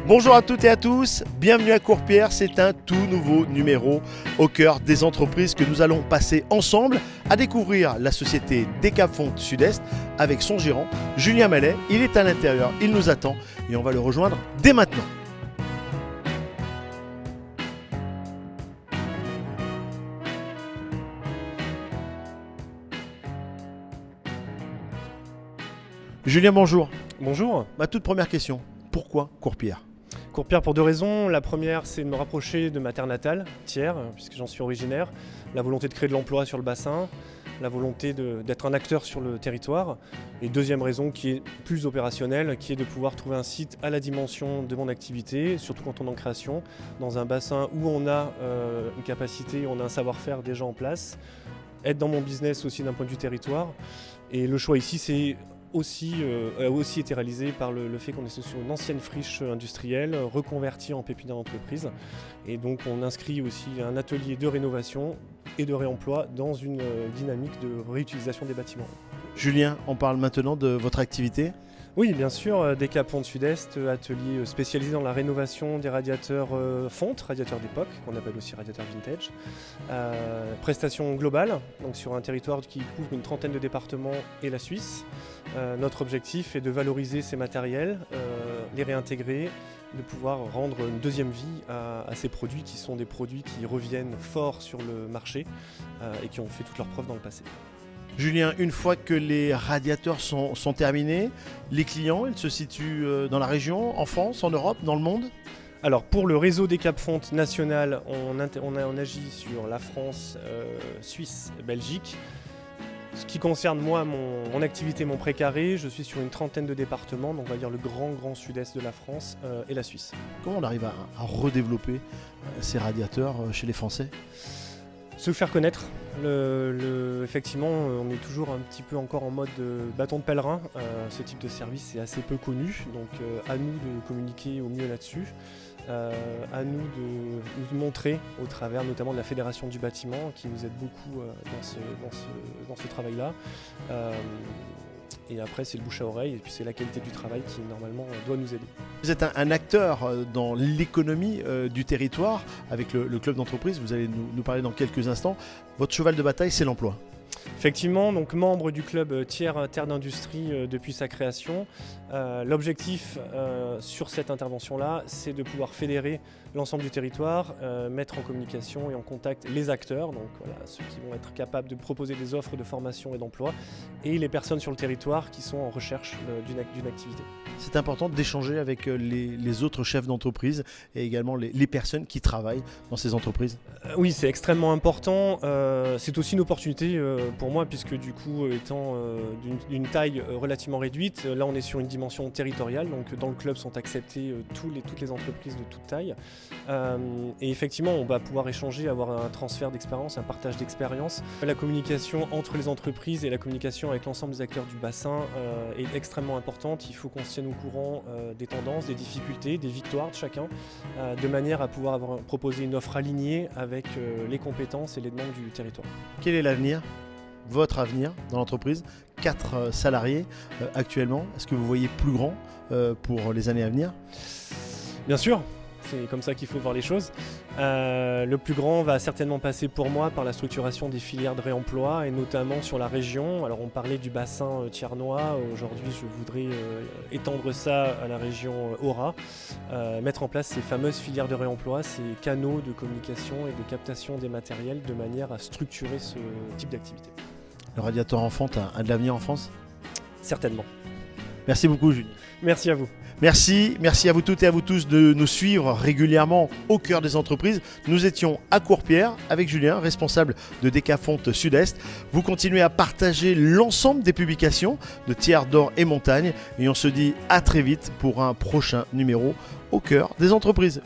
Bonjour à toutes et à tous, bienvenue à Courpierre, c'est un tout nouveau numéro au cœur des entreprises que nous allons passer ensemble à découvrir la société Decapfonte Sud-Est avec son gérant Julien Mallet. Il est à l'intérieur, il nous attend et on va le rejoindre dès maintenant. Julien, bonjour. Bonjour. Ma toute première question, pourquoi Courpierre ? Courpierre pour deux raisons. La première, c'est de me rapprocher de ma terre natale, Thiers, puisque j'en suis originaire. La volonté de créer de l'emploi sur le bassin, la volonté d'être un acteur sur le territoire. Et deuxième raison, qui est plus opérationnelle, qui est de pouvoir trouver un site à la dimension de mon activité, surtout quand on est en création, dans un bassin où on a une capacité, on a un savoir-faire déjà en place, être dans mon business aussi d'un point de vue territoire. Et le choix ici, c'est a aussi été réalisé par le fait qu'on est sur une ancienne friche industrielle reconvertie en pépinière d'entreprise. Et donc on inscrit aussi un atelier de rénovation et de réemploi dans une dynamique de réutilisation des bâtiments. Julien, on parle maintenant de votre activité. Oui, bien sûr, Decapfonte Sud-Est, atelier spécialisé dans la rénovation des radiateurs fonte, radiateurs d'époque, qu'on appelle aussi radiateurs vintage. Prestation globale, donc sur un territoire qui couvre une trentaine de départements et la Suisse. Notre objectif est de valoriser ces matériels, les réintégrer, de pouvoir rendre une deuxième vie à ces produits qui sont des produits qui reviennent fort sur le marché et qui ont fait toutes leurs preuves dans le passé. Julien, une fois que les radiateurs sont terminés, les clients, ils se situent dans la région, en France, en Europe, dans le monde ? Alors pour le réseau Decapfonte national, on agit sur la France, Suisse, Belgique. Ce qui concerne moi, mon activité, mon précaré, je suis sur une trentaine de départements, donc on va dire le grand sud-est de la France et la Suisse. Comment on arrive à redévelopper ces radiateurs chez les Français ? Se faire connaître. Effectivement, on est toujours un petit peu encore en mode bâton de pèlerin. Ce type de service est assez peu connu, donc à nous de communiquer au mieux là-dessus. À nous de nous montrer au travers notamment de la Fédération du bâtiment qui nous aide beaucoup dans ce travail-là. Et après, c'est le bouche à oreille et puis c'est la qualité du travail qui normalement doit nous aider. Vous êtes un acteur dans l'économie du territoire avec le club d'entreprise. Vous allez nous parler dans quelques instants. Votre cheval de bataille, c'est l'emploi. Effectivement, donc membre du club Thiers Terre d'Industrie depuis sa création. L'objectif sur cette intervention-là, c'est de pouvoir fédérer l'ensemble du territoire, mettre en communication et en contact les acteurs, donc voilà, ceux qui vont être capables de proposer des offres de formation et d'emploi, et les personnes sur le territoire qui sont en recherche d'une activité. C'est important d'échanger avec les autres chefs d'entreprise et également les personnes qui travaillent dans ces entreprises. Oui, c'est extrêmement important. C'est aussi une opportunité pour moi, puisque du coup, étant d'une taille relativement réduite, là on est sur une dimension territoriale, donc dans le club sont acceptées toutes les entreprises de toute taille. Et effectivement, on va pouvoir échanger, avoir un transfert d'expérience, un partage d'expérience. La communication entre les entreprises et la communication avec l'ensemble des acteurs du bassin est extrêmement importante. Il faut qu'on se tienne au courant des tendances, des difficultés, des victoires de chacun, de manière à pouvoir proposer une offre alignée avec les compétences et les demandes du territoire. Quel est l'avenir ? Votre avenir dans l'entreprise, 4 salariés actuellement. Est-ce que vous voyez plus grand pour les années à venir ? Bien sûr, c'est comme ça qu'il faut voir les choses. Le plus grand va certainement passer pour moi par la structuration des filières de réemploi et notamment sur la région. Alors on parlait du bassin thiernois, aujourd'hui je voudrais étendre ça à la région Aura, mettre en place ces fameuses filières de réemploi, ces canaux de communication et de captation des matériels de manière à structurer ce type d'activité. Le radiateur en fonte a de l'avenir en France ? Certainement. Merci beaucoup Julien. Merci à vous. Merci à vous toutes et à vous tous de nous suivre régulièrement au cœur des entreprises. Nous étions à Courpierre avec Julien, responsable de Decapfonte Sud-Est. Vous continuez à partager l'ensemble des publications de Thiers d'Or et Montagne et on se dit à très vite pour un prochain numéro au cœur des entreprises.